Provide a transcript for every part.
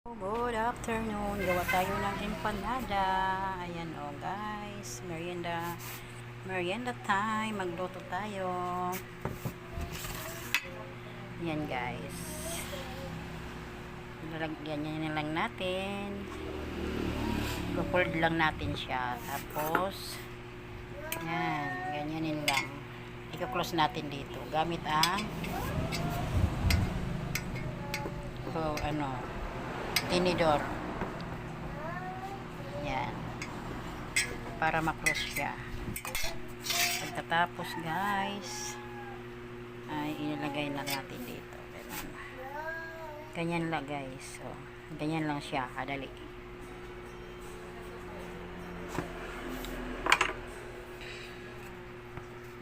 Good afternoon. Gawa tayo ng empanada. Ayan o guys. Merienda time. Magluto tayo. Ayan guys. Ganyan lang natin. Go-fold lang natin siya. Tapos, ayan. Ganyanin lang. I-close natin dito. Gamit ang tinidor. Yan. Para ma-close siya. Pagkatapos guys, ay inilagay na natin dito. Ganyan lang guys. So, ganyan lang siya. Kadali.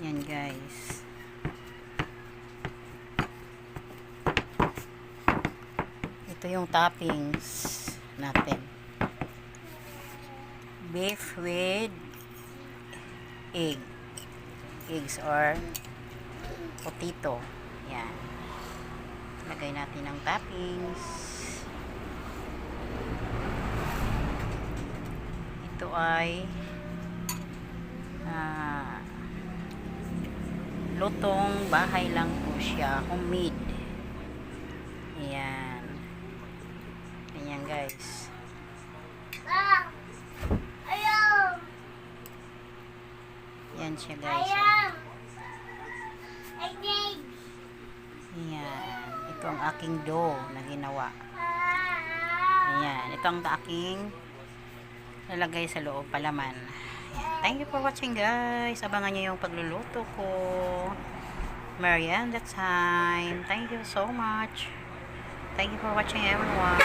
Yan guys. Ito yung toppings natin. Beef with eggs or potato. Yan. Lagay natin ang toppings. Ito ay lutong bahay lang po siya. Homemade. Yan. Ayan guys. Yan siya guys. Ayan. Ito ang aking dough na ginawa. Ayan. Ito ang aking lalagay sa loob palaman. Ayan. Thank you for watching guys. Abangan nyo yung pagluluto ko. Merienda time. Thank you so much. Thank you for watching everyone.